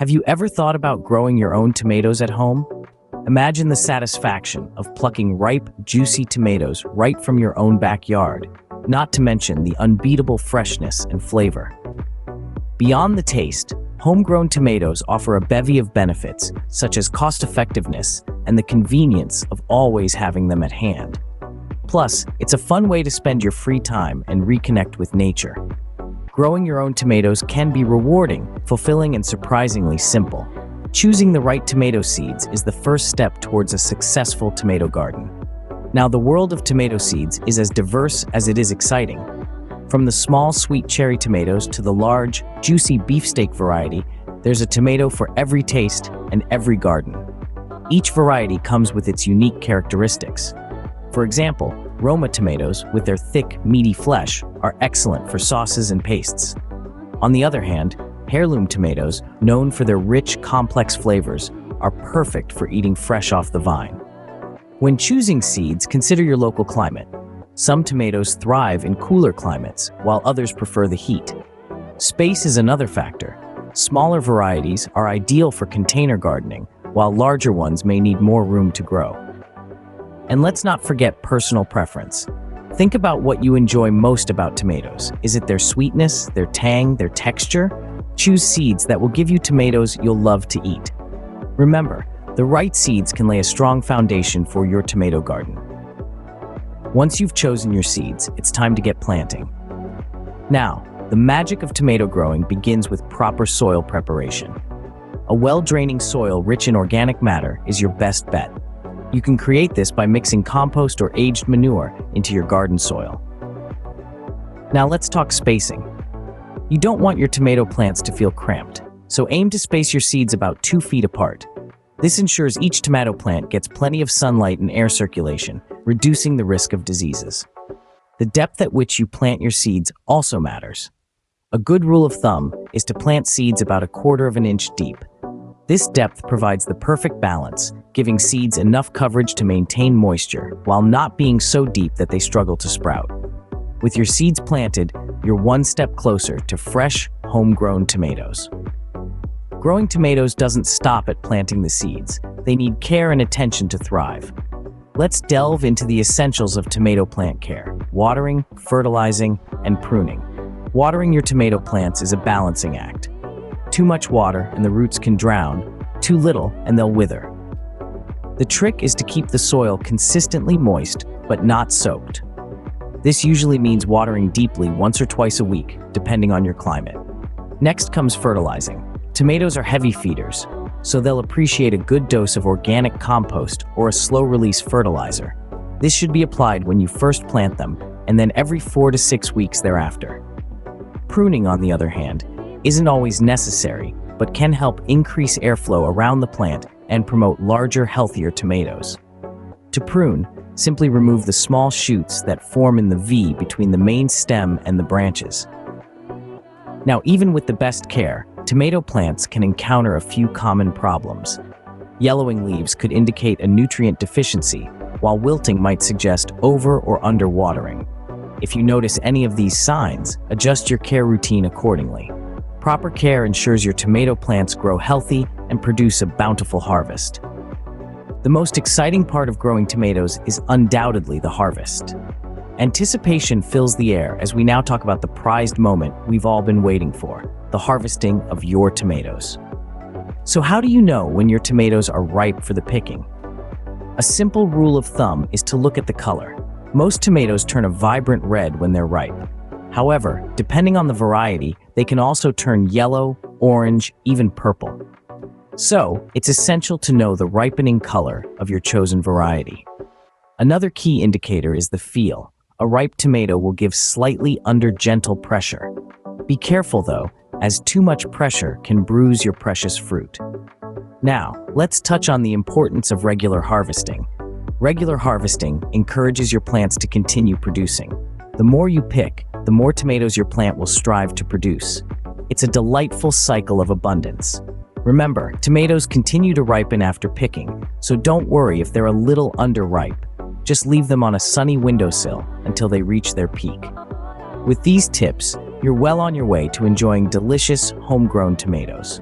Have you ever thought about growing your own tomatoes at home? Imagine the satisfaction of plucking ripe, juicy tomatoes right from your own backyard, not to mention the unbeatable freshness and flavor. Beyond the taste, homegrown tomatoes offer a bevy of benefits, such as cost-effectiveness and the convenience of always having them at hand. Plus, it's a fun way to spend your free time and reconnect with nature. Growing your own tomatoes can be rewarding, fulfilling, and surprisingly simple. Choosing the right tomato seeds is the first step towards a successful tomato garden. Now, the world of tomato seeds is as diverse as it is exciting. From the small, sweet cherry tomatoes to the large, juicy beefsteak variety, there's a tomato for every taste and every garden. Each variety comes with its unique characteristics. For example, Roma tomatoes, with their thick, meaty flesh, are excellent for sauces and pastes. On the other hand, heirloom tomatoes, known for their rich, complex flavors, are perfect for eating fresh off the vine. When choosing seeds, consider your local climate. Some tomatoes thrive in cooler climates, while others prefer the heat. Space is another factor. Smaller varieties are ideal for container gardening, while larger ones may need more room to grow. And let's not forget personal preference. Think about what you enjoy most about tomatoes. Is it their sweetness, their tang, their texture? Choose seeds that will give you tomatoes you'll love to eat. Remember, the right seeds can lay a strong foundation for your tomato garden. Once you've chosen your seeds, it's time to get planting. Now, the magic of tomato growing begins with proper soil preparation. A well-draining soil rich in organic matter is your best bet. You can create this by mixing compost or aged manure into your garden soil. Now let's talk spacing. You don't want your tomato plants to feel cramped, so aim to space your seeds about 2 feet apart. This ensures each tomato plant gets plenty of sunlight and air circulation, reducing the risk of diseases. The depth at which you plant your seeds also matters. A good rule of thumb is to plant seeds about 1/4 of an inch deep. This depth provides the perfect balance, giving seeds enough coverage to maintain moisture, while not being so deep that they struggle to sprout. With your seeds planted, you're one step closer to fresh, homegrown tomatoes. Growing tomatoes doesn't stop at planting the seeds. They need care and attention to thrive. Let's delve into the essentials of tomato plant care: watering, fertilizing, and pruning. Watering your tomato plants is a balancing act. Too much water and the roots can drown, too little and they'll wither. The trick is to keep the soil consistently moist, but not soaked. This usually means watering deeply once or twice a week, depending on your climate. Next comes fertilizing. Tomatoes are heavy feeders, so they'll appreciate a good dose of organic compost or a slow-release fertilizer. This should be applied when you first plant them, and then every 4 to 6 weeks thereafter. Pruning, on the other hand, isn't always necessary, but can help increase airflow around the plant and promote larger, healthier tomatoes. To prune, simply remove the small shoots that form in the V between the main stem and the branches. Now, even with the best care, tomato plants can encounter a few common problems. Yellowing leaves could indicate a nutrient deficiency, while wilting might suggest over or under watering. If you notice any of these signs, adjust your care routine accordingly. Proper care ensures your tomato plants grow healthy and produce a bountiful harvest. The most exciting part of growing tomatoes is undoubtedly the harvest. Anticipation fills the air as we now talk about the prized moment we've all been waiting for: the harvesting of your tomatoes. So how do you know when your tomatoes are ripe for the picking? A simple rule of thumb is to look at the color. Most tomatoes turn a vibrant red when they're ripe. However, depending on the variety, they can also turn yellow, orange, even purple. So, it's essential to know the ripening color of your chosen variety. Another key indicator is the feel. A ripe tomato will give slightly under gentle pressure. Be careful though, as too much pressure can bruise your precious fruit. Now, let's touch on the importance of regular harvesting. Regular harvesting encourages your plants to continue producing. The more you pick, the more tomatoes your plant will strive to produce. It's a delightful cycle of abundance. Remember, tomatoes continue to ripen after picking, so don't worry if they're a little underripe. Just leave them on a sunny windowsill until they reach their peak. With these tips, you're well on your way to enjoying delicious, homegrown tomatoes.